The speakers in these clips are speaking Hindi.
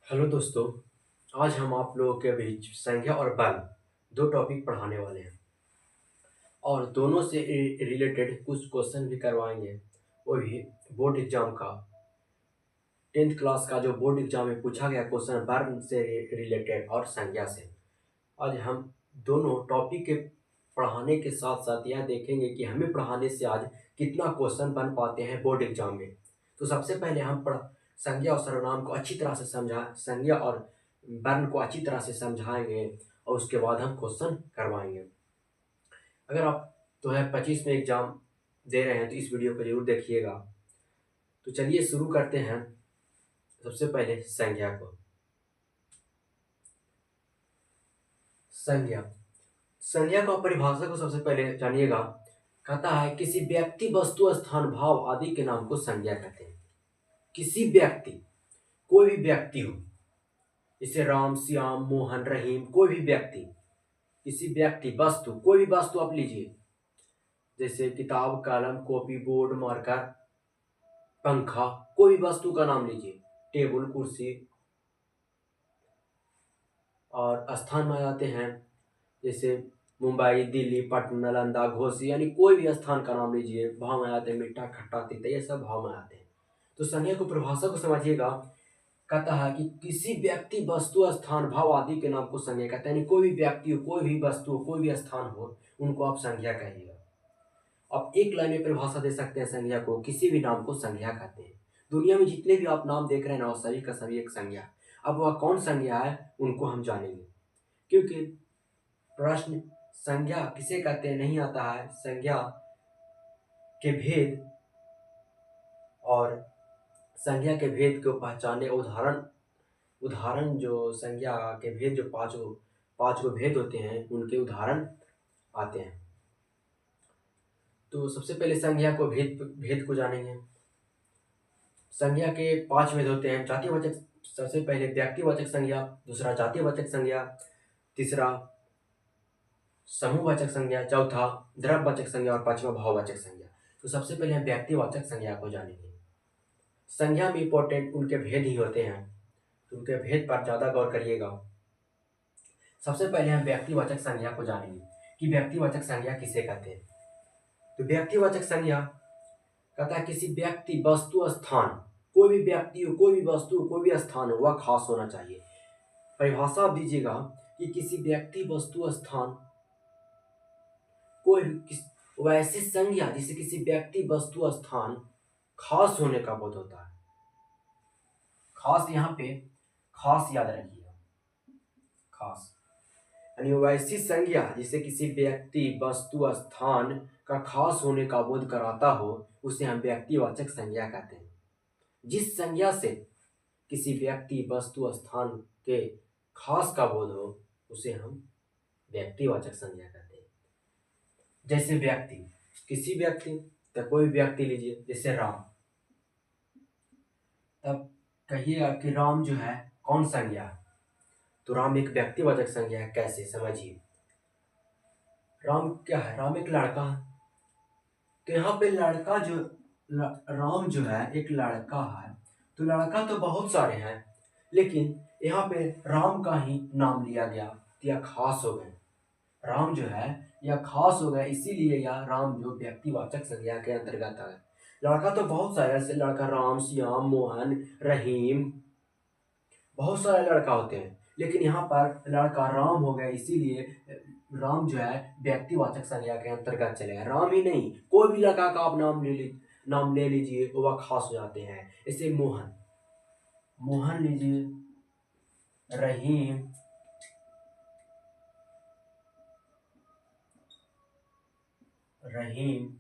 हेलो दोस्तों। आज हम आप लोगों के बीच संख्या और बल दो टॉपिक पढ़ाने वाले हैं और दोनों से रिलेटेड कुछ क्वेश्चन भी करवाएंगे। वो भी बोर्ड एग्जाम का 10th क्लास का जो बोर्ड एग्जाम में पूछा गया क्वेश्चन बल से रिलेटेड और संख्या से। आज हम दोनों टॉपिक के पढ़ाने के साथ साथ यह देखेंगे कि हमें पढ़ाने से आज कितना क्वेश्चन बन पाते हैं बोर्ड एग्जाम में। तो सबसे पहले हम पढ़ संज्ञा और सर्वनाम को अच्छी तरह से समझा संज्ञा और वर्ण को अच्छी तरह से समझाएंगे और उसके बाद हम क्वेश्चन करवाएंगे। अगर आप 2025 में एग्जाम दे रहे हैं तो इस वीडियो को जरूर देखिएगा। तो चलिए शुरू करते हैं। सबसे पहले संज्ञा को। संज्ञा संज्ञा का परिभाषा को सबसे पहले जानिएगा। कहता है किसी व्यक्ति वस्तु स्थान भाव आदि के नाम को संज्ञा कहते हैं। किसी व्यक्ति, कोई भी व्यक्ति हो, जैसे राम, श्याम, मोहन, रहीम, कोई भी व्यक्ति, किसी व्यक्ति, वस्तु, कोई भी वस्तु आप लीजिए, जैसे किताब, कलम, कॉपी, बोर्ड, मार्कर, पंखा, कोई भी वस्तु का नाम लीजिए, टेबल, कुर्सी। और स्थान में आ जाते हैं जैसे मुंबई, दिल्ली, पटना, नालंदा, घोसी, यानी कोई भी स्थान का नाम लीजिए। भाव में आते हैं मीठा, खट्टा, तीता, ये सब भाव में आते हैं। तो संज्ञा को परिभाषा को समझिएगा। कहता है कि किसी व्यक्ति, वस्तु, स्थान, भाव आदि के नाम को संज्ञा कहते हैं। यानी कोई भी व्यक्ति हो, कोई भी वस्तु हो, कोई भी स्थान हो, उनको आप संज्ञा कहिएगा। आप एक लाइन में परिभाषा दे सकते हैं संज्ञा को, किसी भी नाम को संज्ञा कहते हैं। दुनिया में जितने भी आप नाम देख रहे हैं ना, वो सभी का सभी एक संज्ञा। अब वह कौन संज्ञा है उनको हम जानेंगे, क्योंकि प्रश्न संज्ञा किसे कहते हैं नहीं आता है। संज्ञा के भेद और संज्ञा के भेद को पहचाने उदाहरण उदाहरण जो संज्ञा के भेद, जो पांच गो भेद होते हैं, उनके उदाहरण आते हैं। तो सबसे पहले संज्ञा को भेद भेद को जानेंगे। संज्ञा के पांच भेद होते हैं। जातिवाचक, सबसे पहले व्यक्तिवाचक संज्ञा, दूसरा जातिवाचक संज्ञा, तीसरा समूहवाचक संज्ञा, चौथा द्रव्यवाचक संज्ञा और पांचवा भाववाचक संज्ञा। तो सबसे पहले हम व्यक्तिवाचक संज्ञा को जानेंगे। संज्ञा में इंपॉर्टेंट उनके भेद ही होते हैं, तो उनके भेद पर ज्यादा गौर करिएगा। सबसे पहले हम व्यक्तिवाचक संज्ञा को जानेंगे कि व्यक्तिवाचक संज्ञा किसे कहते हैं। तो व्यक्तिवाचक संज्ञा कहता है किसी व्यक्ति, वस्तु, स्थान, कोई भी व्यक्ति हो, कोई भी वस्तु हो, कोई भी स्थान हो, वह खास होना चाहिए। परिभाषा आप दीजिएगा कि किसी व्यक्ति, वस्तु, स्थान, कोई वैसी संज्ञा जिसे किसी व्यक्ति, वस्तु, स्थान खास होने का बोध होता है। खास, यहाँ पे खास याद रखिएगा, खास यानी वैसी संज्ञा जिसे किसी व्यक्ति, वस्तु, स्थान का खास होने का बोध कराता हो, उसे हम व्यक्तिवाचक संज्ञा कहते हैं। जिस संज्ञा से किसी व्यक्ति, वस्तु, स्थान के खास का बोध हो, उसे हम व्यक्तिवाचक संज्ञा कहते हैं। जैसे व्यक्ति, किसी व्यक्ति, तो कोई व्यक्ति लीजिए, जैसे राम। तब कहिएगा कि राम जो है कौन संज्ञा है, तो राम एक व्यक्तिवाचक संज्ञा है। कैसे, समझिए। राम क्या है? राम एक लड़का है। तो यहाँ पे लड़का जो राम जो है एक लड़का है। तो लड़का तो बहुत सारे हैं, लेकिन यहाँ पे राम का ही नाम लिया गया तो यह खास हो गए। राम जो है यह खास हो गया, इसीलिए यह राम जो व्यक्तिवाचक संज्ञा के अंतर्गत है। लड़का तो बहुत सारे, जैसे लड़का राम, श्याम, मोहन, रहीम, बहुत सारे लड़का होते हैं, लेकिन यहाँ पर लड़का राम हो गया, इसीलिए राम जो है व्यक्तिवाचक संज्ञा के अंतर्गत चलेगा। राम ही नहीं, कोई भी लड़का का आप नाम ले लीजिए, वह खास हो जाते हैं। जैसे मोहन, मोहन लीजिए, रहीम, रहीम,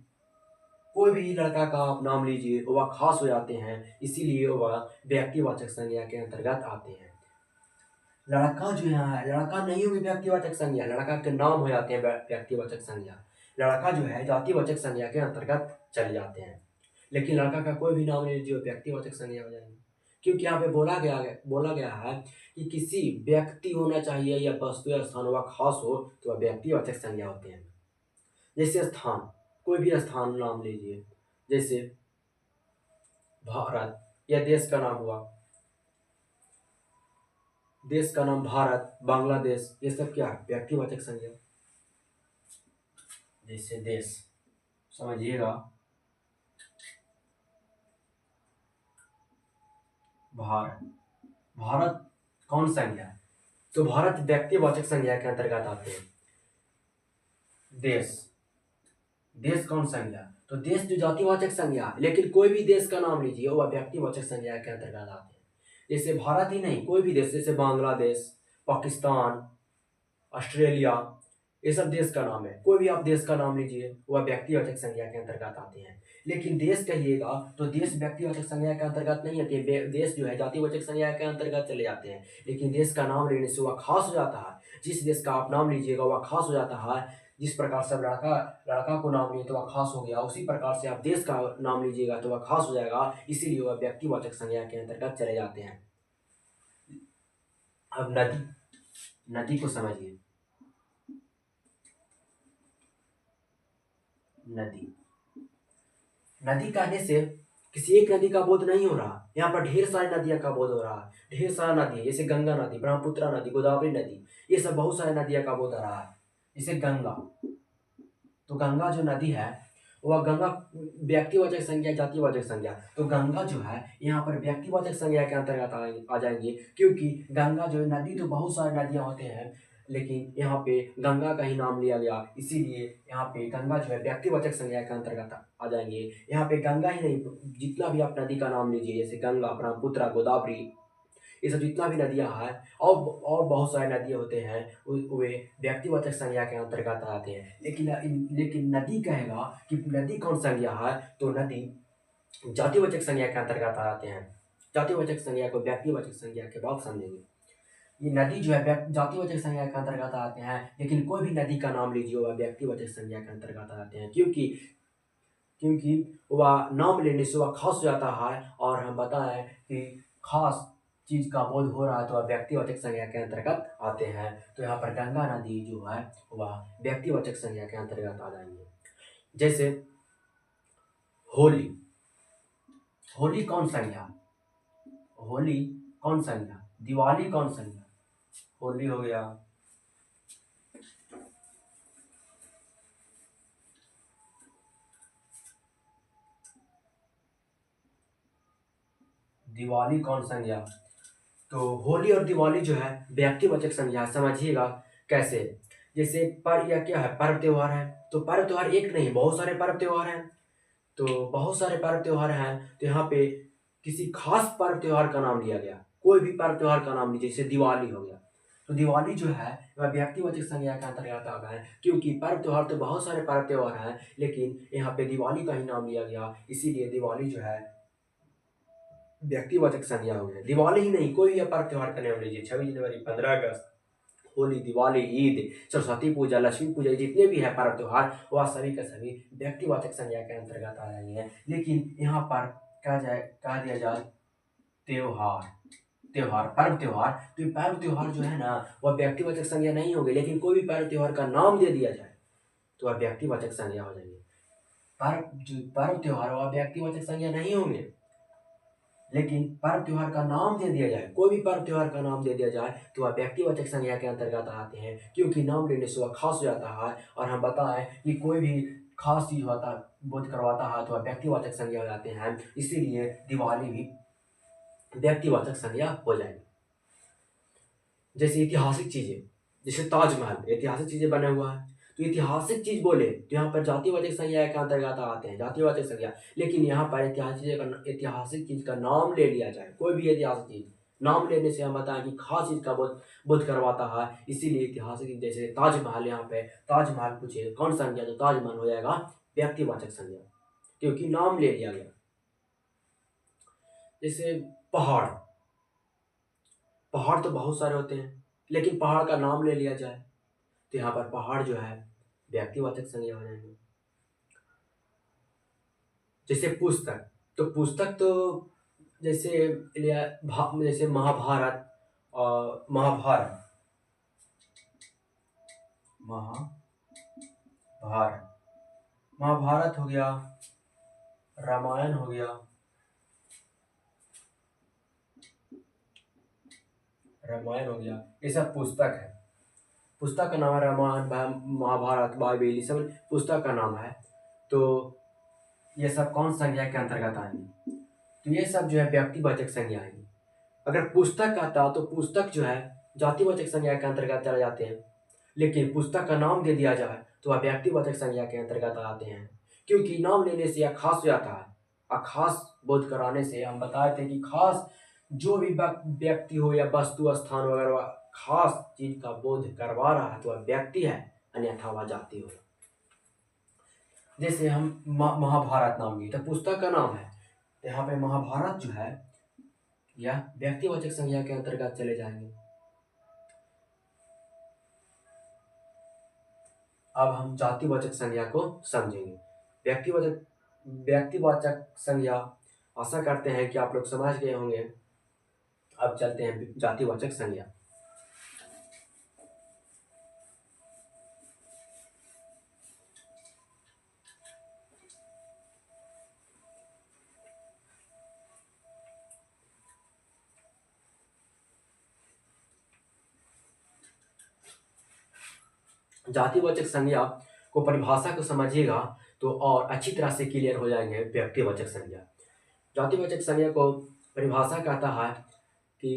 कोई भी लड़का का आप नाम लीजिए, वह खास हो जाते हैं, इसीलिए वह व्यक्तिवाचक संज्ञा के अंतर्गत आते हैं। लड़का जो यहाँ है, लड़का नहीं होगी व्यक्तिवाचक संज्ञा, लड़का के नाम हो जाते हैं व्यक्तिवाचक संज्ञा। लड़का जो है जातिवाचक संज्ञा के अंतर्गत चले जाते हैं, लेकिन लड़का का कोई भी नाम ले लीजिए व्यक्तिवाचक संज्ञा हो जाएंगे। क्योंकि यहाँ पे बोला गया है कि किसी व्यक्ति होना चाहिए या वस्तु या स्थान वह खास हो, तो वह व्यक्तिवाचक संज्ञा होते हैं। जैसे स्थान, कोई भी स्थान नाम लीजिए, जैसे भारत, यह देश का नाम हुआ। देश का नाम भारत, बांग्लादेश, ये सब क्या है? व्यक्तिवाचक संज्ञा। जैसे देश, समझिएगा, भारत। भारत कौन संज्ञा है? तो भारत व्यक्तिवाचक संज्ञा के अंतर्गत आते हैं। देश, देश कौन संज्ञा? तो देश जो जातिवाचक संज्ञा है, लेकिन कोई भी देश का नाम लीजिए वह व्यक्तिवाचक संज्ञा के अंतर्गत आते हैं। जैसे भारत ही नहीं, कोई भी देश, जैसे बांग्लादेश, पाकिस्तान, ऑस्ट्रेलिया, ये सब देश का नाम है। कोई भी आप देश का नाम लीजिए वह व्यक्तिवाचक संज्ञा के अंतर्गत आते हैं। लेकिन देश कहिएगा तो देश व्यक्तिवाचक संज्ञा के अंतर्गत नहीं आते। देश जो है जातिवाचक संज्ञा के अंतर्गत चले जाते हैं। लेकिन देश का नाम लेने से वह खास हो जाता है। जिस देश का आप नाम लीजिएगा वह खास हो जाता है। जिस प्रकार से आप लड़का लड़का को नाम लिए तो वह खास हो गया, उसी प्रकार से आप देश का नाम लीजिएगा तो वह खास हो जाएगा, इसीलिए वह व्यक्तिवाचक संज्ञा के अंतर्गत चले जाते हैं। अब नदी, नदी को समझिए। नदी, नदी कहने से किसी एक नदी का बोध नहीं हो रहा, यहाँ पर ढेर सारी नदियां का बोध हो रहा है। ढेर सारा नदी है, जैसे गंगा नदी, ब्रह्मपुत्र नदी, गोदावरी नदी, ये सब बहुत सारी नदियां का बोध हो रहा है। जैसे गंगा, तो गंगा जो नदी है वह गंगा व्यक्तिवाचक संज्ञा, जातिवाचक संज्ञा। तो गंगा जो है यहाँ पर व्यक्तिवाचक संज्ञा के अंतर्गत आ जाएंगे, क्योंकि गंगा जो है नदी, तो बहुत सारी नदियां होते हैं लेकिन यहाँ पे गंगा का ही नाम लिया गया, इसीलिए यहाँ पे गंगा जो है व्यक्तिवाचक संज्ञा के अंतर्गत आ जाएंगे। यहाँ पे गंगा ही नहीं, जितना भी आप नदी का नाम लीजिए, जैसे गंगा, ब्रह्मपुत्र, गोदावरी, ये सब जितना भी नदियां हैं और बहुत सारे नदियां होते हैं, वे व्यक्तिवाचक संज्ञा के अंतर्गत आते हैं। लेकिन नदी कहेगा कि नदी कौन संज्ञा है, तो नदी जातिवाचक संज्ञा के अंतर्गत आते हैं। जातिवाचक संज्ञा को व्यक्तिवाचक संज्ञा के बाद समझेंगे। ये नदी जो है जातिवाचक संज्ञा के अंतर्गत आते हैं, लेकिन कोई भी नदी का नाम लीजिए वह व्यक्तिवाचक संज्ञा के अंतर्गत आते हैं, क्योंकि क्योंकि वह नाम लेने से वह खास हो जाता है। और हम बताएं कि खास चीज का बोध हो रहा है तो वह व्यक्तिवाचक संज्ञा के अंतर्गत आते हैं। तो यहाँ पर गंगा नदी जो है वह व्यक्तिवाचक संज्ञा के अंतर्गत आ जाएंगे। जैसे होली, होली कौन संज्ञा? होली कौन संज्ञा? दिवाली कौन संज्ञा? होली हो गया, दिवाली कौन संज्ञा? तो होली और दिवाली जो है व्यक्तिवाचक संज्ञा, समझिएगा कैसे। जैसे पर या क्या है, पर्व त्योहार है, तो पर्व त्योहार एक नहीं, बहुत सारे पर्व त्योहार हैं। तो बहुत सारे पर्व त्योहार हैं, तो यहाँ पे किसी खास पर्व त्योहार का नाम लिया गया। कोई भी पर्व त्योहार का नाम लीजिए, जैसे दिवाली हो गया, तो दिवाली जो है वह व्यक्तिवाचक संज्ञा के अंतर्गत आता है, क्योंकि पर्व त्योहार तो बहुत सारे पर्व त्योहार हैं, लेकिन यहाँ पे दिवाली का ही नाम लिया गया, इसीलिए दिवाली जो है व्यक्तिवाचक संज्ञा हो गया। दिवाली ही नहीं, कोई भी पर्व त्योहार का नाम लीजिए, 26 जनवरी, 15 अगस्त, होली, दिवाली, ईद, सरस्वती पूजा, लक्ष्मी पूजा, जितने भी है पर्व त्योहार वह सभी के सभी व्यक्तिवाचक संज्ञा के अंतर्गत आ जाएंगे। लेकिन यहाँ पर कह दिया जाए त्योहार, त्योहार, पर्व त्योहार, तो ये पर्व त्योहार जो है ना वह व्यक्तिवाचक संज्ञा नहीं होगी, लेकिन कोई भी पर्व त्योहार का नाम दे दिया जाए तो वह व्यक्तिवाचक संज्ञा हो जाएंगे। पर्व त्योहार वह व्यक्तिवाचक संज्ञा नहीं होंगे, लेकिन पर्व त्योहार का नाम दे दिया जाए, कोई भी पर्व त्योहार का नाम दे दिया जाए तो वह व्यक्तिवाचक संज्ञा के अंतर्गत आते हैं, क्योंकि नाम लेने से वह खास हो जाता है। और हम बताएं कि कोई भी खास चीज होता बोध करवाता है तो वह व्यक्तिवाचक संज्ञा हो जाते हैं, इसीलिए दिवाली भी व्यक्तिवाचक संज्ञा हो जाएगी। जैसे ऐतिहासिक चीजें, जैसे ताजमहल ऐतिहासिक चीजें बना हुआ है, तो ऐतिहासिक चीज बोले तो यहाँ पर जातिवाचक संज्ञा के अंतर्गत आते हैं, जातिवाचक संज्ञा। लेकिन यहाँ पर ऐतिहासिक चीज का नाम ले लिया जाए, कोई भी ऐतिहासिक चीज नाम लेने से हम बताएं कि खास चीज का बोध बोध करवाता है, इसीलिए ऐतिहासिक, जैसे ताजमहल, यहाँ पे ताजमहल पूछे कौन संज्ञा, तो ताजमहल हो जाएगा व्यक्तिवाचक संज्ञा, क्योंकि नाम ले लिया गया। जैसे पहाड़, पहाड़ तो बहुत सारे होते हैं, लेकिन पहाड़ का नाम ले लिया जाए तो यहाँ पर पहाड़ जो है व्यक्तिवाचक संज्ञा हो जाएंगे। जैसे पुस्तक, तो पुस्तक तो जैसे जैसे महाभारत, और महाभारत, महाभारत, महाभारत हो गया, रामायण हो गया, रामायण हो गया, ये सब पुस्तक है। पुस्तक का नाम है रामायण, महाभारत, बाइबिल, ये सब पुस्तक का नाम है। तो ये सब कौन संज्ञा के अंतर्गत आएंगे? तो ये सब जो है व्यक्तिवाचक संज्ञा आएंगी। अगर पुस्तक आता तो पुस्तक जो है जातिवाचक संज्ञा के अंतर्गत चले जाते हैं, लेकिन पुस्तक का नाम दे दिया जाए तो वह व्यक्तिवाचक संज्ञा के अंतर्गत आते हैं, क्योंकि नाम लेने से यह खास हो जाता है। और खास बोध कराने से हम बताए थे कि खास जो भी व्यक्ति हो या वस्तु, स्थान वगैरह खास चीज का बोध करवा रहा है तो वह व्यक्ति है, अन्यथा वह जाति हो। जैसे हम महाभारत नाम लिए तो पुस्तक का नाम है, तो यहाँ पे महाभारत जो है यह व्यक्तिवाचक संज्ञा के अंतर्गत चले जाएंगे। अब हम जातिवाचक संज्ञा को समझेंगे। व्यक्तिवाचक व्यक्तिवाचक संज्ञा, आशा करते हैं कि आप लोग समझ गए होंगे। अब चलते हैं जातिवाचक संज्ञा। जातिवाचक संज्ञा को परिभाषा को समझिएगा तो और अच्छी तरह से क्लियर हो जाएंगे व्यक्तिवाचक संज्ञा। जातिवाचक संज्ञा को परिभाषा कहता है कि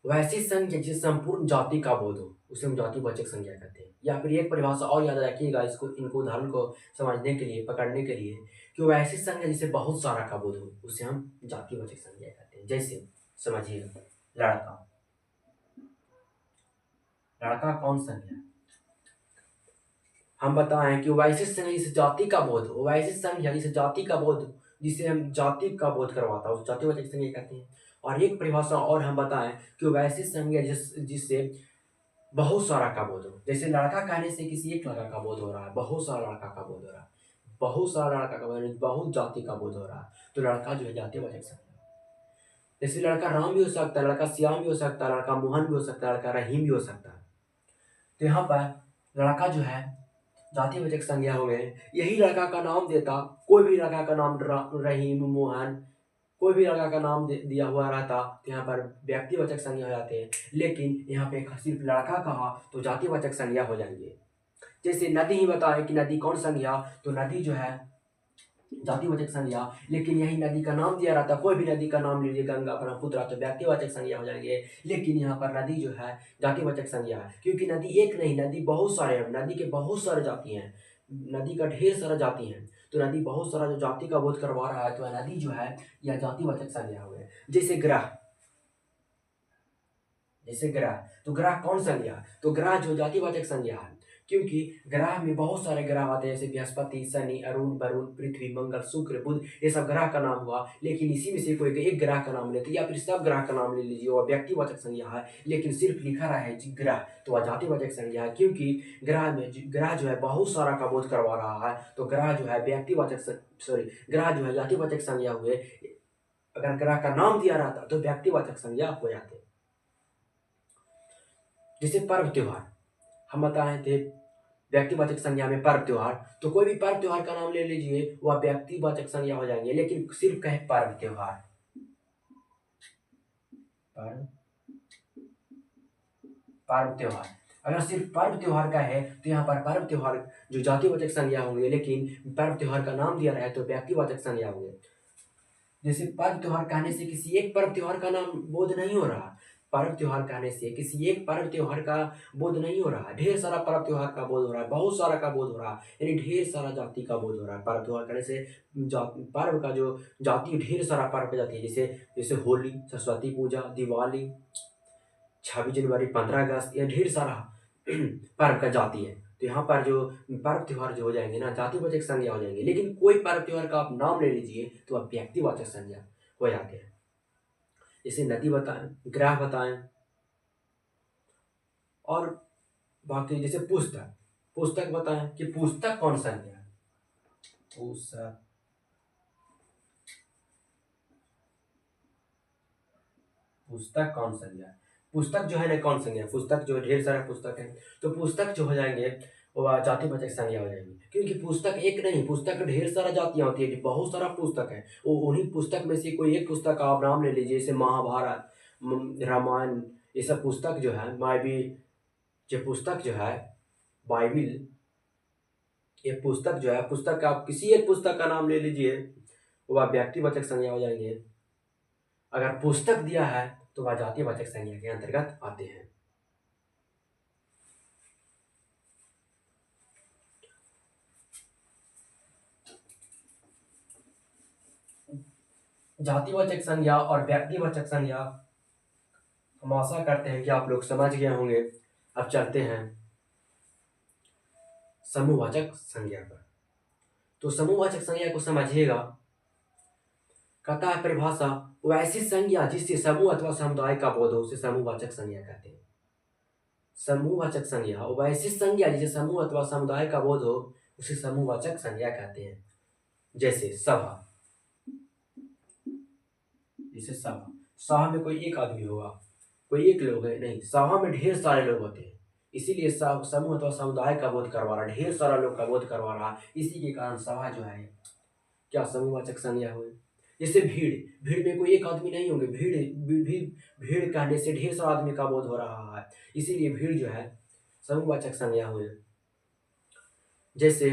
वैसी संज्ञा जिस संपूर्ण जाति का बोध हो उसे हम जातिवाचक संज्ञा कहते हैं। या फिर एक परिभाषा और याद रखिएगा इसको, इनको उदाहरण को समझने के लिए, पकड़ने के लिए, कि वैसी संज्ञा जिसे बहुत सारा का बोध हो उसे हम जातिवाचक संज्ञा कहते हैं। जैसे समझिएगा, लड़का, लड़का कौन संज्ञा है? हम बताएं कि वैसे संज्ञा जिसे जाति का बोध हो, वैसे संज्ञा जिसे जाति का बोध, जिसे हम जाति का बोध करवाता है उस जातिवाचक संज्ञा कहते हैं। और एक परिभाषा और हम बताएं कि वैसी संज्ञा जिससे बहुत सारा का बोध हो। जैसे लड़का कहने से किसी एक लड़का का बोध हो रहा है, बहुत सारा लड़का का बोध हो रहा है, बहुत सारा लड़का का बोध, बहुत जाति का बोध हो रहा है, तो लड़का जो है जातिवाचक संज्ञा। जैसे लड़का राम भी हो सकता है, लड़का श्याम भी हो सकता है, लड़का मोहन भी हो सकता है, लड़का रहीम भी हो सकता है। तो यहाँ पर लड़का जो है जातिवाचक संज्ञा हो गए। यही लड़का का नाम देता, कोई भी लड़का का नाम रहीम, मोहन, कोई भी लड़का का नाम दिया हुआ रहता तो यहाँ पर व्यक्तिवाचक संज्ञा हो जाते हैं। लेकिन यहाँ पे सिर्फ लड़का कहा तो जातिवाचक संज्ञा हो जाएंगे। जैसे नदी ही बताएं कि नदी कौन संज्ञा, तो नदी जो है जातिवाचक संज्ञा। लेकिन यही नदी का नाम दिया रहता, कोई भी नदी का नाम लीजिए, गंगा, ब्रह्मपुत्र, तो व्यक्तिवाचक संज्ञा हो जाएंगे। लेकिन यहाँ पर नदी जो है जातिवाचक संज्ञा है, क्योंकि नदी एक नहीं, नदी बहुत सारे हैं, नदी के बहुत सारे जाति हैं, नदी का ढेर सारा जाति है। तो नदी बहुत सारा जो जाति का बोध करवा रहा है तो नदी जो है यह जातिवाचक संज्ञा हो गए। जैसे ग्रह, जैसे ग्रह, तो ग्रह कौन संज्ञा, तो ग्रह जो जातिवाचक संज्ञा है, क्योंकि ग्रह में बहुत सारे ग्रह आते हैं, जैसे बृहस्पति, शनि, अरुण, वरुण, पृथ्वी, मंगल, शुक्र, बुध, ये सब ग्रह का नाम हुआ। लेकिन इसी में से कोई एक ग्रह का नाम लेते या फिर सब ग्रह का नाम ले लीजिए, वह व्यक्तिवाचक संज्ञा है। लेकिन सिर्फ लिखा रहा है ग्रह तो वह जातिवाचक संज्ञा है, क्योंकि ग्रह जो है बहुत सारा का बोध करवा रहा है, तो ग्रह जो है ग्रह जो है जातिवाचक संज्ञा हुए। अगर ग्रह का नाम दिया रहता तो व्यक्तिवाचक संज्ञा हो जाते। जैसे पर्व त्योहार, हम बताए थे व्यक्तिवाचक संज्ञा में पर्व त्योहार, तो कोई भी पर्व त्योहार का नाम ले लीजिए वह व्यक्तिवाचक संज्ञा हो जाएंगे। लेकिन सिर्फ कहे पर्व त्योहार, पर्व त्योहार, अगर सिर्फ पर्व त्योहार का है तो यहाँ पर पर्व त्योहार जो जातिवाचक संज्ञा होंगे, लेकिन पर्व त्योहार का नाम दिया रहे तो व्यक्तिवाचक संज्ञा होंगे। जैसे पर्व त्योहार कहने से किसी एक पर्व त्योहार का नाम बोध नहीं हो रहा, पर्व त्योहार कहने से किसी एक पर्व त्योहार का बोध नहीं हो रहा, ढेर सारा पर्व त्योहार का बोध हो रहा है, बहुत सारा का बोध हो रहा है, यानी ढेर सारा जाति का बोध हो रहा है। पर्व त्योहार कहने से पर्व का जो जाति, ढेर सारा पर्व जाती है, जैसे जैसे होली, सरस्वती पूजा, दिवाली, 26 जनवरी, 15 अगस्त, यह ढेर सारा पर्व का जाति है। तो यहाँ पर जो पर्व त्योहार जो हो जाएंगे ना जातिवाचक संज्ञा हो जाएंगे। लेकिन कोई पर्व त्योहार का आप नाम ले लीजिए तो आप व्यक्तिवाचक संज्ञा हो जाते हैं। जैसे नदी बताएं, ग्रह बताएं, और बाकी जैसे पुस्तक, पुस्तक बताएं कि पुस्तक कौन संज्ञा है, पुस्तक कौन संज्ञा है, पुस्तक जो है ना कौन संज्ञा, पुस्तक जो ढेर सारा पुस्तक है तो पुस्तक जो हो जाएंगे वो जातिवाचक संज्ञा हो जाएंगे। क्योंकि पुस्तक एक नहीं, पुस्तक ढेर सारा जातियां होती है, बहुत सारा पुस्तक है, वो उन्हीं पुस्तक में से कोई एक पुस्तक का आप नाम ले लीजिए, जैसे महाभारत, रामायण, ये सब पुस्तक जो है जो पुस्तक जो है बाइबिल, ये पुस्तक जो है, पुस्तक का आप किसी एक पुस्तक का नाम ले लीजिए, वह व्यक्तिवाचक संज्ञा हो जाएंगे। अगर पुस्तक दिया है तो वह जातिवाचक संज्ञा के अंतर्गत आते हैं। जातिवाचक संज्ञा और व्यक्तिवाचक संज्ञा हम आशा करते हैं कि आप लोग समझ गए होंगे। अब चलते हैं समूहवाचक संज्ञा पर। तो समूहवाचक संज्ञा को समझिएगा। कहता है परिभाषा, वैसी संज्ञा जिससे समूह अथवा समुदाय का बोध हो उसे समूहवाचक संज्ञा कहते हैं। समूहवाचक संज्ञा वैसी संज्ञा जिसे समूह अथवा समुदाय का बोध हो उसे समूहवाचक संज्ञा कहते हैं। जैसे सभा, सभा में कोई एक आदमी होगा, कोई एक लोग है नहीं, सभा में ढेर सारे लोग होते हैं, इसीलिए समूह अथवा समुदाय का बोध करवा रहा, ढेर सारा लोग का बोध करवा रहा, इसी के कारण सभा जो है क्या समूहवाचक संज्ञा हुई। जैसे भीड़, भीड़ में कोई एक आदमी नहीं होंगे, भीड़ कहने से ढेर सारा आदमी का बोध हो रहा है, इसीलिए भीड़ जो है समूहवाचक संज्ञा हुई। जैसे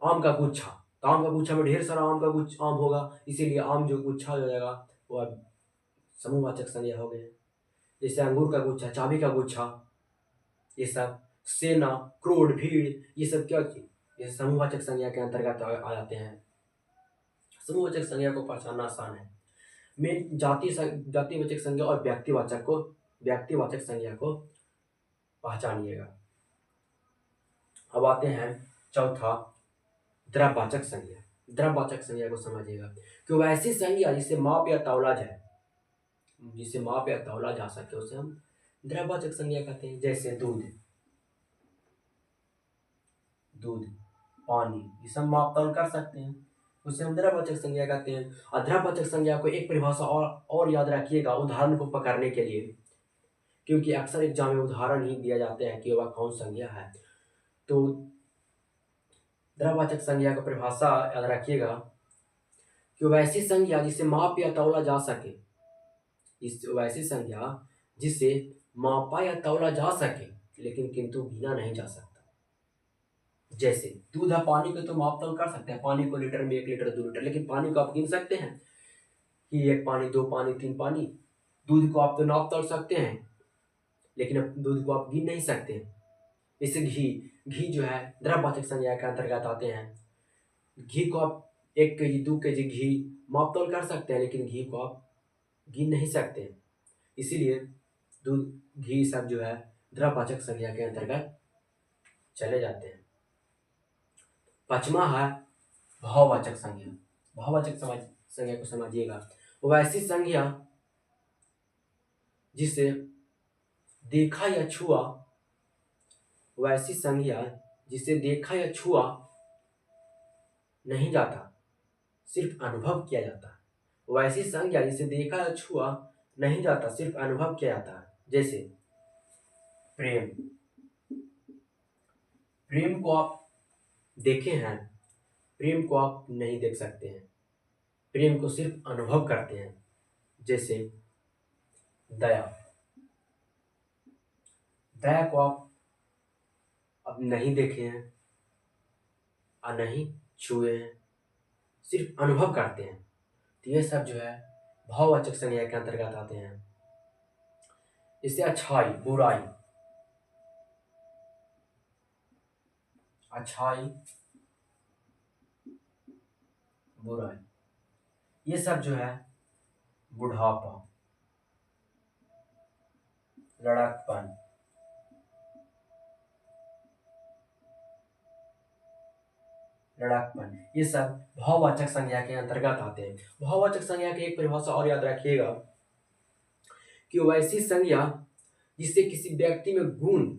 आम का गुच्छा, तो आम का गुच्छा में ढेर सारा आम होगा, इसीलिए आम जो गुच्छा हो जाएगा वह समूहवाचक संज्ञा हो गए। जैसे अंगूर का गुच्छा, चाबी का गुच्छा, ये सब सेना, क्रोध, भीड़, ये सब क्या, ये समूहवाचक संज्ञा के अंतर्गत आ जाते हैं। समूहवाचक संज्ञा को पहचानना आसान है। मेन जातिवाचक संज्ञा और व्यक्तिवाचक संज्ञा को पहचानिएगा। अब आते हैं चौथा, द्रव्यवाचक संज्ञा। द्रव्यवाचक संज्ञा को समझिएगा कि वह ऐसी संज्ञा जिसे माप या तौला जा सके उसे हम द्रव्यवाचक संज्ञा कहते हैं। जैसे दूध, पानी, ये सब माप तौल कर सकते हैं, उसे हम द्रव्यवाचक संज्ञा कहते हैं। और द्रव्यवाचक संज्ञा को एक परिभाषा और याद रखिएगा उदाहरण को पकड़ने के लिए, क्योंकि अक्सर एग्जाम में उदाहरण ही दिया जाते हैं कि वह कौन संज्ञा है। तो द्रव्यवाचक संज्ञा को परिभाषा याद रखिएगा कि वैसी संज्ञा जिसे माप या तौला जा सके, वैसी संज्ञा जिसे मापा या तौला जा सके लेकिन किंतु गिना नहीं जा सकता। जैसे दूध है, पानी को तो माप तौल कर सकते हैं, पानी को लीटर में 1 लीटर 2 लीटर, लेकिन पानी को आप गिन सकते हैं कि 1 पानी 2 पानी 3 पानी। दूध को आप तो नाप तौल सकते हैं लेकिन दूध को आप गिन नहीं सकते। जैसे घी जो है द्रव्यवाचक संज्ञा के अंतर्गत आते हैं। घी को आप 1 केजी 2 केजी घी माप तौल कर सकते हैं लेकिन घी को आप गिन नहीं सकते, इसीलिए दूध, घी सब जो है द्रव्यवाचक संज्ञा के अंतर्गत चले जाते हैं। 5वां है भाववाचक संज्ञा। भाववाचक संज्ञा को समझिएगा, वैसी संज्ञा जिसे देखा या छुआ, वैसी संज्ञा जिसे देखा या छुआ नहीं जाता, सिर्फ अनुभव किया जाता है। वैसी संज्ञा जिसे देखा या छुआ नहीं जाता, सिर्फ अनुभव किया जाता है। जैसे प्रेम को आप देखे हैं, प्रेम को आप नहीं देख सकते हैं, प्रेम को सिर्फ अनुभव करते हैं। जैसे दया को आप अब नहीं देखे हैं और नहीं छुए हैं, सिर्फ अनुभव करते हैं। तो ये सब जो है भाववाचक संज्ञा के अंतर्गत आते हैं। इससे अच्छाई बुराई ये सब जो है बुढ़ापा, लड़कपन, ये सब भाववाचक संज्ञा के अंतर्गत आते हैं। भाववाचक संज्ञा की एक परिभाषा और याद रखिएगा कि वैसी संज्ञा जिससे किसी व्यक्ति में गुण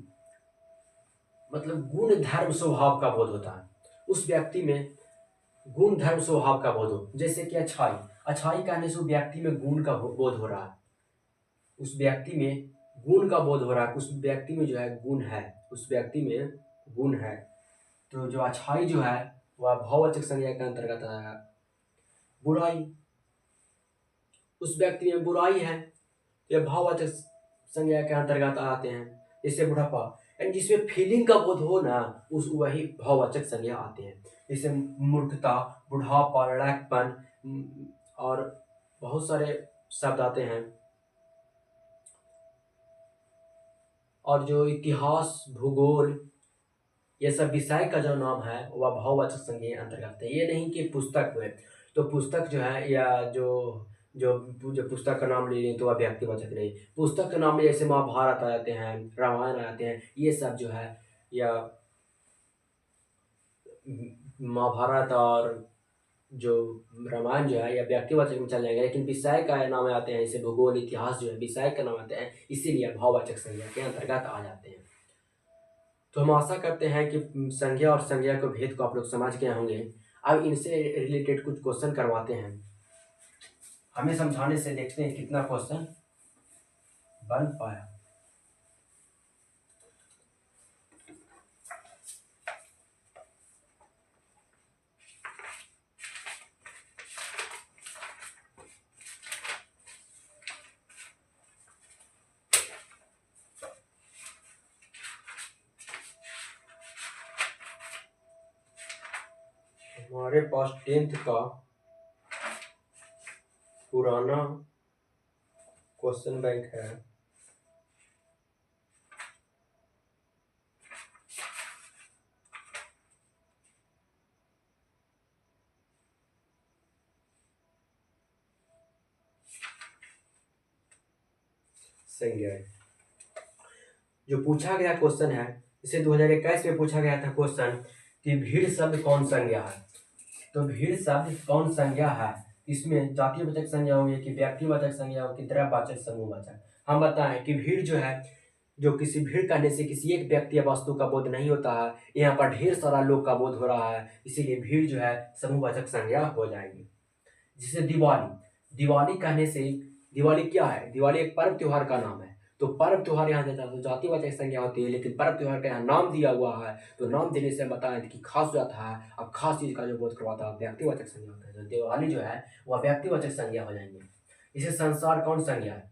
धर्म स्वभाव का बोध होता है, उस व्यक्ति में गुण धर्म स्वभाव का बोध हो। जैसे कि अच्छाई कहने से व्यक्ति में गुण का बोध हो रहा है, उस व्यक्ति में गुण का बोध हो रहा है, उस व्यक्ति में जो है गुण है, उस व्यक्ति में गुण है। तो जो अच्छाई जो है वह भाववाचक संज्ञा के अंतर्गत आएगा। बुराई, उस व्यक्ति में बुराई है, यह भाववाचक संज्ञा के अंतर्गत आते हैं। जैसे बुढ़ापा, यानी जिसमें फीलिंग का बोध हो ना, उस वही भाववाचक संज्ञा आते हैं। जैसे मूर्खता, बुढ़ापा, लड़कपन, और बहुत सारे शब्द आते हैं। और जो इतिहास, भूगोल, ये सब विषय का जो नाम है वह भाववाचक संज्ञा के अंतर्गत है। ये नहीं कि पुस्तक है तो पुस्तक जो है, या जो जो जो पुस्तक का नाम ले लें तो वह व्यक्तिवाचक नहीं। पुस्तक के नाम में जैसे महाभारत आ जाते हैं, रामायण आ जाते हैं, ये सब जो है, या महाभारत और जो रामायण जो है, या व्यक्तिवाचक में चल जाएंगे। लेकिन विषय का नाम आते हैं, जैसे भूगोल, इतिहास जो है विषय का नाम आते हैं, इसीलिए भाववाचक संज्ञा के अंतर्गत आ जाते हैं। तो हम आशा करते हैं कि संज्ञा और संज्ञा के भेद को आप लोग समझ गए होंगे। अब इनसे रिलेटेड कुछ क्वेश्चन करवाते हैं, हमें समझाने से देखते हैं कितना क्वेश्चन बन पाया। हमारे पास 10th का पुराना क्वेश्चन बैंक है। संज्ञा जो पूछा गया क्वेश्चन है, इसे 2021 में पूछा गया था क्वेश्चन कि भीड़ शब्द कौन संज्ञा है। तो भीड़ शब्द कौन संज्ञा है, इसमें जातिवाचक संज्ञा होगी कि व्यक्तिवाचक संज्ञा होगी, द्रव्यवाचक, समूहवाचक। हम बताएं कि भीड़ जो है, जो किसी भीड़ कहने से किसी एक व्यक्ति या वस्तु का बोध नहीं होता है, यहाँ पर ढेर सारा लोग का बोध हो रहा है, इसीलिए भीड़ जो है समूहवाचक संज्ञा हो जाएगी। जैसे दिवाली, दिवाली कहने से, दिवाली क्या है, दिवाली एक पर्व त्योहार का नाम है। तो पर्व त्योहार यहाँ देता है तो जातिवाचक संज्ञा होती है, लेकिन पर्व त्योहार का यहाँ नाम दिया हुआ है तो नाम देने से बताएं कि खास हो जाता है। अब खास चीज का जो बोध करवाता है व्यक्तिवाचक संज्ञा होता है। तो दिवाली जो है वह व्यक्तिवाचक संज्ञा हो जाएंगे। इसे संसार कौन संज्ञा है,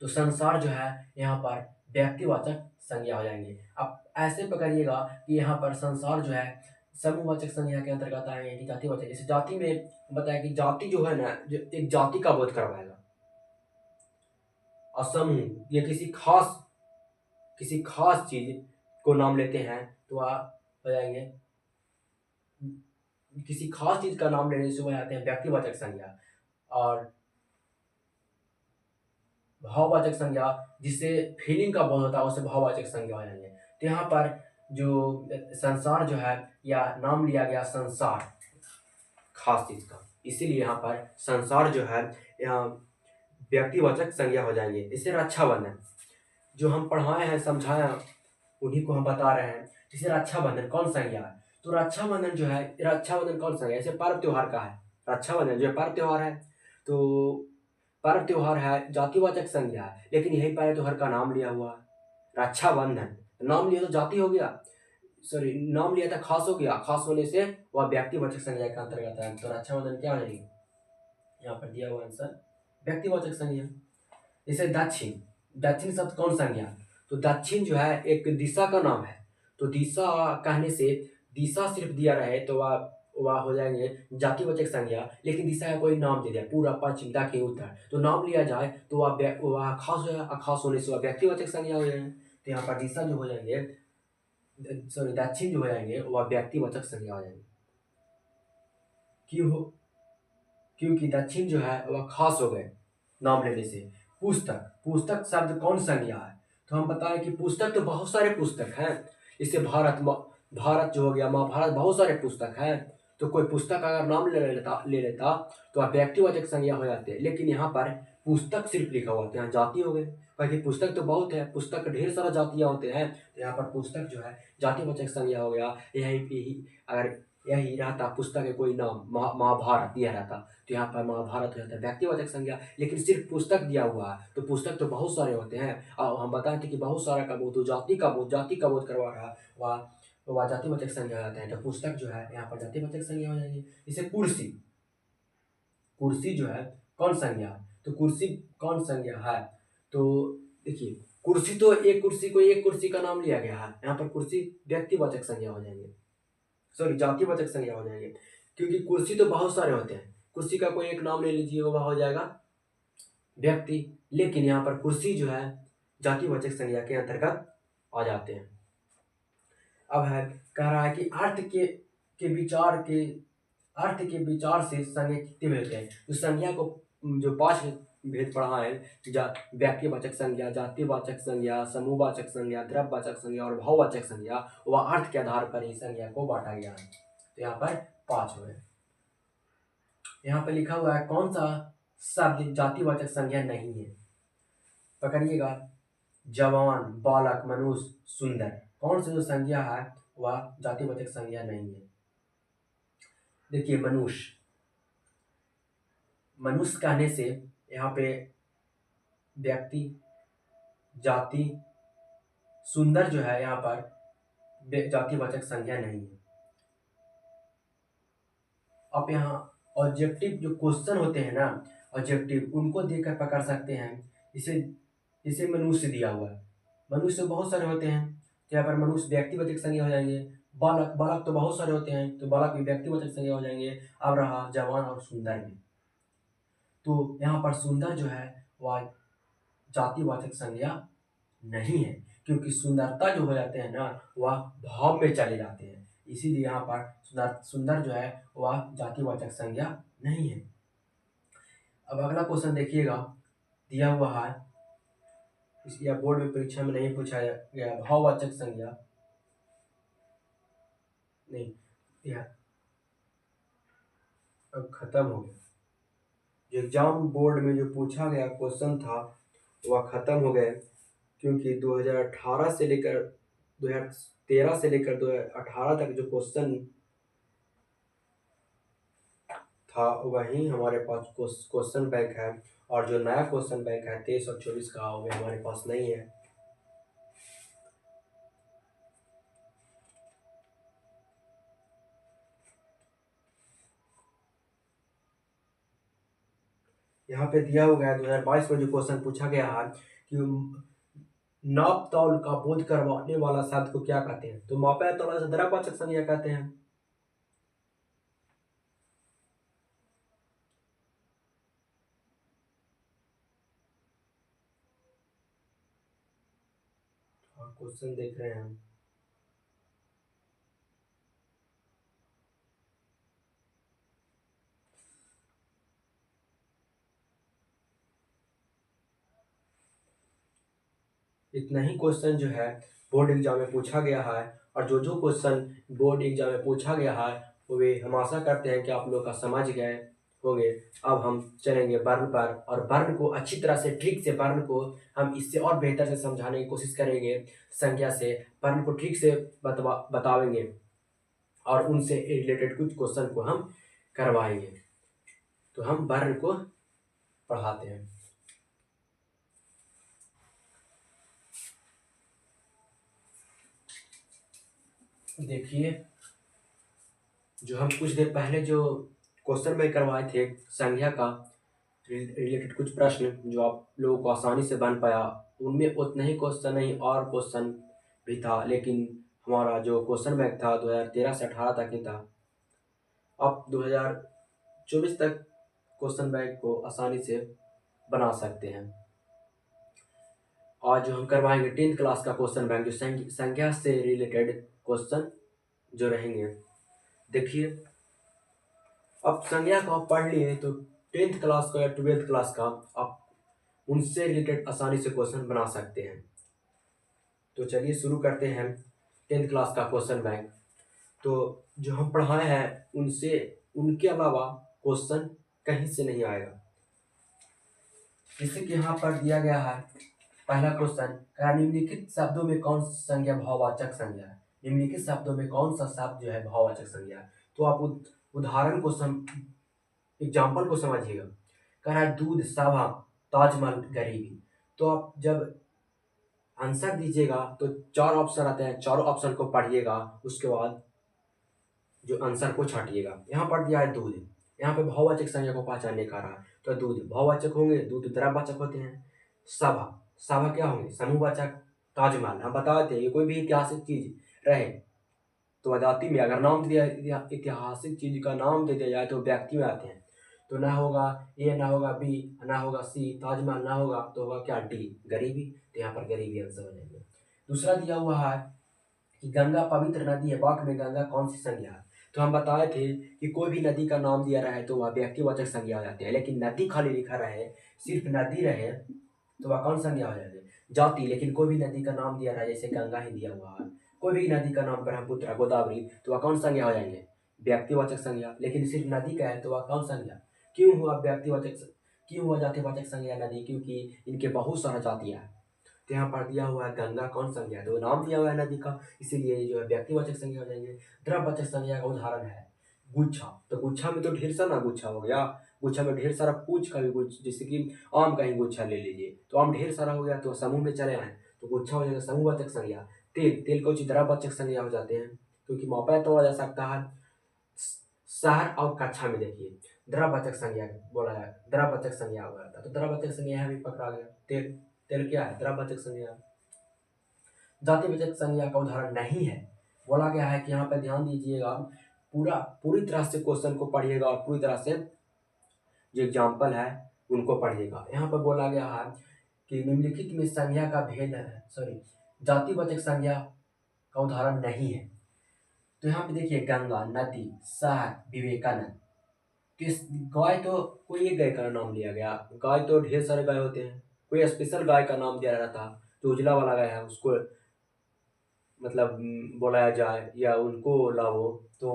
तो संसार जो है यहाँ पर व्यक्तिवाचक संज्ञा हो जाएंगे। अब ऐसे पकड़िएगा कि यहाँ पर संसार जो है समूहवाचक संज्ञा के अंतर्गत आएंगे कि जातिवाचक। जैसे जाति में बताया कि जाति जो है ना, जो एक जाति का बोध करवाएगा, और समूह ये किसी खास चीज को नाम लेते हैं तो वह हो जाएंगे, किसी खास चीज का नाम लेने से वह आते हैं व्यक्तिवाचक संज्ञा। और भाववाचक संज्ञा जिससे फीलिंग का बोध होता है उसे भाववाचक संज्ञा हो जाएंगे। तो यहाँ पर जो संसार जो है, या नाम लिया गया संसार खास चीज का, इसीलिए यहाँ पर संसार जो है यहाँ व्यक्तिवाचक संज्ञा हो जाएंगे। इससे रक्षाबंधन जो हम पढ़ाए हैं, समझाया, उन्हीं को हम बता रहे हैं। जैसे रक्षाबंधन कौन संज्ञा है, तो रक्षाबंधन जो है, रक्षाबंधन कौन संज्ञा है, जैसे पर्व त्योहार का है। रक्षाबंधन जो है पर्व त्योहार है, तो पर्व त्योहार है, जातिवाचक संज्ञा है, लेकिन यही पर्व त्योहार का नाम लिया हुआ है रक्षाबंधन। नाम लिया तो जाति हो गया, सॉरी नाम लिया था खास हो गया, खास होने से वह व्यक्तिवाचक संज्ञा के अंतर्गत है। तो रक्षाबंधन क्या हो जाएगी, यहाँ पर दिया हुआ आंसर व्यक्तिवाचक संज्ञा। जैसे दक्षिण, दक्षिण शब्द कौन संज्ञा, तो दक्षिण जो है एक दिशा का नाम है। तो दिशा कहने से, दिशा सिर्फ दिया रहे तो वह हो जाएंगे जातिवाचक संज्ञा, लेकिन दिशा का कोई नाम दे दिया, पूरा पश्चिम, दक्षिण, उत्तर, तो नाम लिया जाए तो वह खास हो जाए, खास होने से वह व्यक्तिवाचक संज्ञा हो जाएंगे। तो यहाँ पर दिशा जो हो जाएंगे, सॉरी दक्षिण जो हो जाएंगे वह व्यक्तिवाचक संज्ञा हो जाएंगे। क्यों हो, क्योंकि दक्षिण जो है वह खास हो गए नाम लेने से। पुस्तक, पुस्तक शब्द कौन संज्ञा है, तो हम बताएं कि पुस्तक तो बहुत सारे पुस्तक हैं। इससे भारत जो हो गया, महाभारत, बहुत सारे पुस्तक हैं। तो कोई पुस्तक अगर नाम ले लेता तो आप व्यक्तिवाचक संज्ञा हो जाते हैं। लेकिन यहाँ पर पुस्तक सिर्फ लिखा हुआ था, यहाँ जाति हो गए, क्योंकि पुस्तक तो बहुत है, पुस्तक ढेर सारा जातियाँ होते हैं। तो यहाँ पर पुस्तक जो है जातिवाचक संज्ञा हो गया। यही अगर यही रहता पुस्तक के कोई नाम, महाभारत यह रहता, तो यहाँ पर महाभारत हो जाता है व्यक्तिवाचक संज्ञा। लेकिन सिर्फ पुस्तक दिया हुआ है, तो पुस्तक तो बहुत सारे होते हैं। और हम बताए थे कि बहुत सारा का बोध, तो जाति का बोध करवा रहा, वह जातिवाचक संज्ञा हो जाता है। तो पुस्तक जो है यहाँ पर जातिवाचक संज्ञा हो जाएगी। जैसे कुर्सी, कुर्सी जो है कौन संज्ञा, तो कुर्सी कौन संज्ञा है, तो देखिए, कुर्सी तो एक कुर्सी को एक कुर्सी का नाम लिया गया है, यहाँ पर कुर्सी व्यक्तिवाचक संज्ञा हो जाएंगे, सॉरी जातिवाचक संज्ञा हो जाएंगे, क्योंकि कुर्सी तो बहुत सारे होते हैं। कुर्सी का कोई एक नाम ले लीजिए, वह हो जाएगा व्यक्ति, लेकिन यहाँ पर कुर्सी जो है जातिवाचक संज्ञा के अंतर्गत आ जाते हैं। अब है, कह रहा है कि अर्थ के विचार से संज्ञा कितने भेद होते हैं। तो संज्ञा को जो 5 भेद पढ़ा है, व्यक्तिवाचक संज्ञा, जातिवाचक संज्ञा, समूहवाचक संज्ञा, द्रव्यवाचक संज्ञा और भाववाचक संज्ञा, वह अर्थ के आधार पर ही संज्ञा को बांटा गया है। तो यहाँ पर 5 हुए। यहाँ पर लिखा हुआ है कौन सा शब्द जातिवाचक संज्ञा नहीं है। पकड़िएगा, जवान, बालक, मनुष्य, सुंदर, कौन सी जो संज्ञा है वह जातिवाचक संज्ञा नहीं है। देखिए, मनुष्य कहने से यहाँ पे व्यक्ति, जाति, सुंदर जो है यहाँ पर जातिवाचक संज्ञा नहीं है। अब यहाँ ऑब्जेक्टिव जो क्वेश्चन होते हैं ना, ऑब्जेक्टिव, उनको देखकर पकड़ सकते हैं। इसे मनुष्य दिया हुआ है, मनुष्य बहुत सारे होते हैं, तो यहाँ पर मनुष्य व्यक्तिवाचक संज्ञा हो जाएंगे। बालक तो बहुत सारे होते हैं, तो बालक भी व्यक्तिवाचक संज्ञा हो जाएंगे। अब रहा जवान और सुंदर में, तो यहाँ पर सुंदर जो है वह जातिवाचक संज्ञा नहीं है, क्योंकि सुंदरता जो हो जाते हैं ना वह भाव में चले जाते हैं, इसीलिए यहाँ पर सुंदर जो है वह जातिवाचक संज्ञा नहीं है। अब अगला क्वेश्चन देखिएगा, दिया हुआ है, यह बोर्ड में परीक्षा में नहीं पूछा गया, भाववाचक संज्ञा नहीं, यह अब खत्म हो गया। जो एग्जाम बोर्ड में जो पूछा गया क्वेश्चन था वह खत्म हो गए, क्योंकि 2013 से लेकर 2018 तक जो क्वेश्चन था वही हमारे पास क्वेश्चन बैंक है, और जो नया क्वेश्चन बैंक है 23 और 24 का वो हमारे पास नहीं है। यहाँ पे दिया हुआ है 2022 में जो क्वेश्चन पूछा गया है कि नाप तौल का बोध करवाने वाला शब्द को क्या कहते हैं। तो मापा तौला से द्रव्यवाचक संज्ञा कहते हैं। क्वेश्चन देख रहे हैं हम, इतना ही क्वेश्चन जो है बोर्ड एग्जाम में पूछा गया है, और जो क्वेश्चन बोर्ड एग्जाम में पूछा गया है वे हम आशा करते हैं कि आप लोग का समझ गए होंगे। अब हम चलेंगे वर्ण पर, और वर्ण को अच्छी तरह से, ठीक से वर्ण को हम इससे और बेहतर से समझाने की कोशिश करेंगे। संख्या से वर्ण को ठीक से बतावेंगे, और उनसे रिलेटेड कुछ क्वेश्चन को हम करवाएंगे। तो हम वर्ण को पढ़ाते हैं। देखिए, जो हम कुछ देर पहले जो क्वेश्चन में करवाए थे संख्या का रिलेटेड कुछ प्रश्न जो आप लोगों को आसानी से बन पाया, उनमें उतना ही क्वेश्चन नहीं और क्वेश्चन भी था, लेकिन हमारा जो क्वेश्चन बैंक था 2013 से 18 तक ही था। अब 2024 तक क्वेश्चन बैंक को आसानी से बना सकते हैं। और जो हम करवाएंगे 10th क्लास का क्वेश्चन बैंक, जो संख्या से रिलेटेड क्वेश्चन जो रहेंगे। देखिए, अब संज्ञा को आप पढ़ लिए तो 10th क्लास का या 12th क्लास का आप उनसे रिलेटेड आसानी से क्वेश्चन बना सकते हैं। तो चलिए शुरू करते हैं 10th क्लास का क्वेश्चन बैंक। तो जो हम पढ़ाए हैं उनसे, उनके अलावा क्वेश्चन कहीं से नहीं आएगा। जैसे कि यहाँ पर दिया गया है पहला क्वेश्चन, निम्नलिखित शब्दों में कौन सी संज्ञा भाववाचक संज्ञा है। निम्नलिखित शब्दों में कौन सा शब्द जो है भाववाचक संज्ञा है। तो आप उदाहरण को एग्जाम्पल को समझिएगा। कह रहा है दूध, सभा, ताजमहल, गरीबी। तो आप जब आंसर दीजिएगा तो 4 ऑप्शन आते हैं, चारों ऑप्शन को पढ़िएगा, उसके बाद जो आंसर को छाटिएगा। यहाँ पर दिया है दूध, यहाँ पे भाववाचक संज्ञा को पहचानने का रहा है, तो दूध भाववाचक होंगे, दूध द्रव्यवाचक होते हैं। सभा, सावा क्या होंगे? समूहवाचक। ताजमहल हम बताए थे, ये कोई भी ऐतिहासिक चीज रहे तो आजादी में अगर नाम दिया, ऐतिहासिक चीज का नाम दे दिया जाए तो व्यक्ति में आते हैं। तो ना होगा ए, ना होगा बी, ना होगा सी, ताजमहल ना होगा तो होगा क्या? डी, गरीबी। तो यहाँ पर गरीबी आंसर हो जाएंगे। दूसरा दिया हुआ है कि गंगा पवित्र नदी है, वाक्य में गंगा कौन सी संज्ञा है? तो हम बताए थे कि कोई भी नदी का नाम दिया रहे तो वह व्यक्तिवाचक संज्ञा हो जाती है, लेकिन नदी खाली लिखा रहे, सिर्फ नदी रहे तो वह कौन संज्ञा हो जाती है? जाति। लेकिन कोई भी नदी का नाम दिया रहा है, जैसे गंगा ही दिया हुआ है, कोई भी नदी का नाम ब्रह्मपुत्र, गोदावरी, तो वह कौन संज्ञा हो जाएंगे? व्यक्तिवाचक संज्ञा। लेकिन सिर्फ नदी का है तो वह कौन संज्ञा? क्यों हुआ व्यक्तिवाचक, क्यों हुआ जातिवाचक संज्ञा नदी? क्योंकि इनके बहुत सारा जातियां हैं। तो यहाँ पर दिया हुआ है गंगा कौन संज्ञा है? तो नाम दिया हुआ है नदी का, इसीलिए जो है व्यक्तिवाचक संज्ञा हो जाएंगे। द्रववाचक संज्ञा का उदाहरण है गुच्छा। तो गुच्छा में तो ढेर सारा गुच्छा हो गया, गुच्छा में ढेर सारा पूछ का भी गुच्छा, जैसे कि आम का ही गुच्छा ले लीजिए, तो आम ढेर सारा हो गया तो समूह में चले आए तो गुच्छा हो जाएगा समूहवाचक संज्ञा। तेल, तेल को द्रववाचक संज्ञा हो जाते हैं, क्योंकि मापा तोड़ा जा सकता है। शहर और कक्षा में देखिए द्रववाचक संज्ञा बोला जाए, द्रववाचक संज्ञा हो जाता है, तो द्रववाचक संज्ञा यहाँ भी पकड़ा गया। तेल, तेल क्या है? द्रववाचक संज्ञा। जातिवाचक संज्ञा का उदाहरण नहीं है। बोला गया है कि यहाँ पर ध्यान दीजिएगा, पूरी तरह से क्वेश्चन को पढ़िएगा और पूरी तरह से जो एग्जाम्पल है उनको पढ़िएगा। यहाँ पर बोला गया है कि निम्नलिखित में संज्ञा का भेद है, सॉरी, जातिवाचक संज्ञा का उदाहरण नहीं है। तो यहाँ पे देखिए गंगा, नदी, शहर, विवेकानंद। तो इस गाय तो कोई एक गाय का नाम लिया गया, गाय तो ढेर सारे गाय होते हैं, कोई स्पेशल गाय का नाम दिया रहता, जो उजला वाला गाय है उसको मतलब बुलाया जाए या उनको लाओ। तो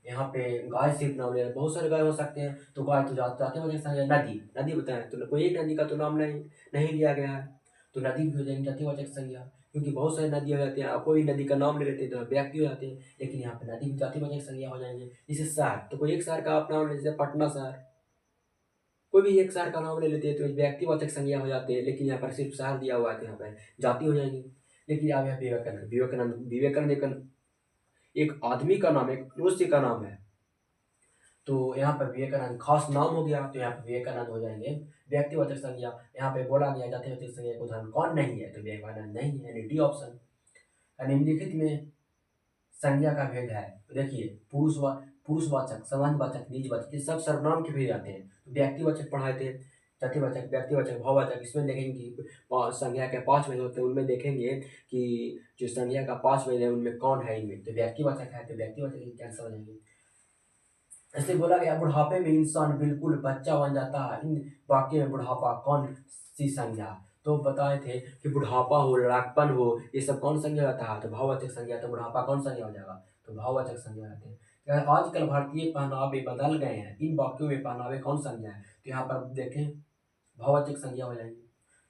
यहाँ पे गाय सिर्फ नाम लिया, बहुत सारे गाय हो सकते हैं, तो गाय तो जाते वजह से नदी, नदी बताएं तो कोई एक नदी का तो नाम नहीं लिया गया है, तो नदी भी हो जाएंगे जातिवाचक संज्ञा, क्योंकि बहुत सारी नदी हो जाती हैं। आप कोई नदी का नाम ले लेते हैं तो व्यक्ति हो जाते हैं, लेकिन यहाँ पे नदी भी जातिवाचक संज्ञा हो जाएंगे। जैसे शहर, तो कोई एक शहर का आप नाम ले, जैसे पटना शहर, कोई भी एक शहर का नाम ले लेते हैं तो व्यक्तिवाचक संज्ञा हो जाते हैं, लेकिन यहाँ पर सिर्फ शहर दिया हुआ है तो यहाँ पर जाति हो जाएंगी। लेकिन अब है विवेकानंद, विवेकानंद एक आदमी का नाम है, एक मनुष्य का नाम है, तो यहाँ पर विवेकानंद खास नाम हो गया, तो यहाँ पर विवेकानंद हो जाएंगे व्यक्तिवाचक संज्ञा। यहाँ पे बोला गया जातिवाचक संज्ञा का उदाहरण कौन नहीं है? तो विवेकानंद नहीं है, यानी डी ऑप्शन। निम्नलिखित में संज्ञा का भेद है, तो देखिए पुरुषवाचक, संबंधवाचक, निजवाचक, ये सब सर्वनाम के भेद आते हैं। तो व्यक्तिवाचक पढ़ाए थे, जातिवाचक, व्यक्तिवाचक, भाववाचक, इसमें देखेंगे कि संज्ञा के 5 भेद होते हैं, उनमें देखेंगे कि जो संज्ञा का 5 भेद है उनमें कौन है इनमें, तो व्यक्तिवाचक है, तो व्यक्तिवाचक कैंसर हो जाएंगे। ऐसे बोला गया बुढ़ापे में इंसान बिल्कुल बच्चा बन जाता है, इन वाक्य में बुढ़ापा कौन सी संज्ञा? तो बताए थे कि बुढ़ापा हो, लड़कपन हो, ये सब कौन संज्ञा होता है? तो भाववाचक संज्ञा। तो बुढ़ापा कौन संज्ञा हो जाएगा? तो भाववाचक संज्ञा होते हैं। तो आजकल भारतीय पहनावे बदल गए हैं, इन वाक्यों में पहनावे कौन संज्ञा है? तो यहाँ पर देखें भाववाचक संज्ञा हो जाएंगे।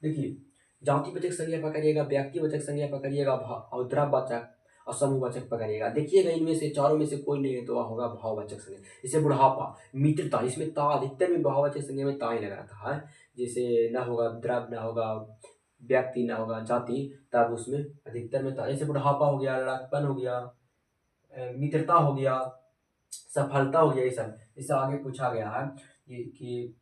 देखिए जातिवाचक संज्ञा पकड़िएगा, व्यक्तिवाचक संज्ञा पकड़िएगा, और द्रव्यवाचक और समूहवाचक पकड़िएगा। देखिएगा इनमें से चारों में से कोई नहीं है तो वह होगा भाववाचक संज्ञा। जैसे बुढ़ापा, मित्रता, इसमें ता, अधिकतर में भाववाचक संज्ञा में ता ही लगा रहता है। जैसे ना होगा द्रव्य, ना होगा व्यक्ति, ना होगा जाति, तब उसमें अधिकतर में ता। जैसे बुढ़ापा हो गया, लड़कपन हो गया, मित्रता हो गया, सफलता हो गया, ये सब। इससे आगे पूछा गया है कि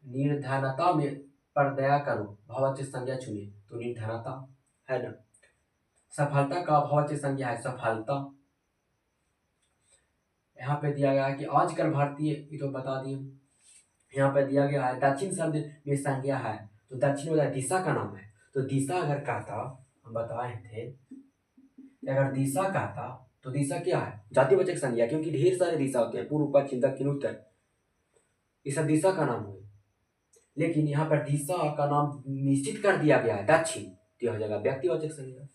निर्धनता में पर दया करो, भाववाचक संज्ञा चुनिए, तो निर्धनता है ना। सफलता का भाववाचक संज्ञा है सफलता। यहाँ पे दिया गया है कि आजकल भारतीय, ये तो बता दिए। यहाँ पे दिया गया है दक्षिण शब्द में संज्ञा है, तो दक्षिण वाला दिशा का नाम है, तो दिशा अगर कहता, हम बताए थे कि अगर दिशा कहता तो दिशा क्या है? जातिवाचक संज्ञा, क्योंकि ढेर सारे दिशा होते हैं, पूर्व, पश्चिम, दक्षिण, उत्तर, ये सब दिशा का नाम हुए। लेकिन यहाँ पर दिशा का नाम निश्चित कर दिया गया है दक्षिण, तो यह हो जाएगा व्यक्तिवाचक संज्ञा।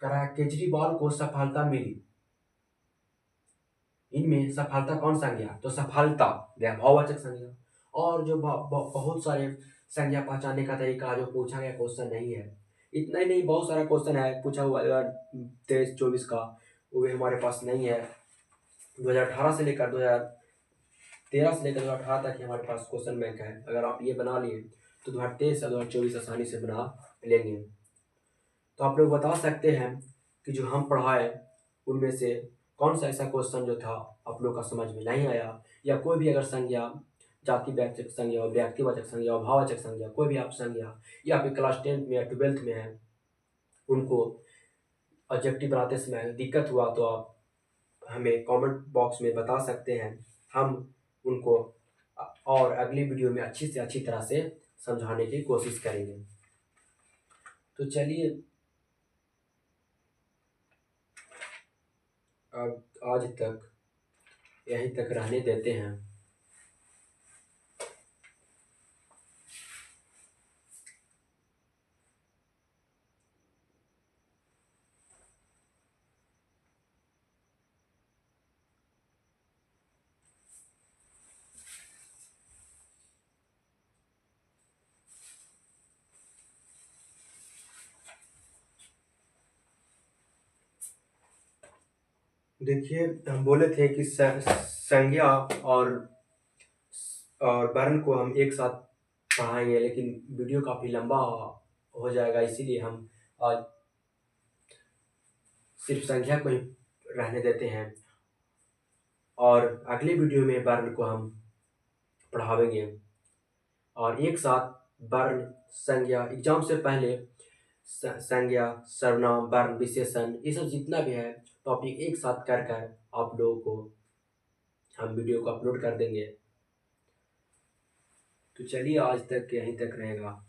करा केजरीवाल को सफलता मिली, इनमें सफलता कौन संज्ञा? तो सफलता भाववाचक संज्ञा। और जो बहुत सारे संज्ञा पहचानने का तरीका जो पूछा गया क्वेश्चन नहीं है, इतना ही नहीं, बहुत सारा क्वेश्चन है पूछा हुआ 2023-24 का, वो भी हमारे पास नहीं है। 2018 से लेकर 2013 से लेकर 2018 तक ही हमारे पास क्वेश्चन बैंक है। अगर आप ये बना लिए तो 2023 से 2024 आसानी से बना लेंगे। तो आप लोग बता सकते हैं कि जो हम पढ़ाए उनमें से कौन सा ऐसा क्वेश्चन जो था आप लोग का समझ में नहीं आया, या कोई भी अगर संज्ञा जातिवाचक संज्ञा हो, व्यक्तिवाचक संज्ञा हो, भाववाचक संज्ञा, कोई भी आप संज्ञा या फिर क्लास 10th में या 12th में है, उनको ऑब्जेक्टिव बनाते समय दिक्कत हुआ तो आप हमें कमेंट बॉक्स में बता सकते हैं। हम उनको और अगली वीडियो में अच्छी से अच्छी तरह से समझाने की कोशिश करेंगे। तो चलिए अब आज तक यहीं तक रहने देते हैं। देखिए, हम बोले थे कि संज्ञा और वर्ण को हम एक साथ पढ़ाएंगे, लेकिन वीडियो काफ़ी लंबा हो जाएगा, इसीलिए हम आज सिर्फ संख्या को ही रहने देते हैं और अगले वीडियो में वर्ण को हम पढ़ावेंगे। और एक साथ वर्ण, संज्ञा, एग्जाम से पहले संज्ञा, सर्वनाम, वर्ण, विशेषण, ये सब जितना भी है टॉपिक एक साथ कर कर आप लोगों को हम वीडियो को अपलोड कर देंगे। तो चलिए आज तक यहीं तक रहेगा।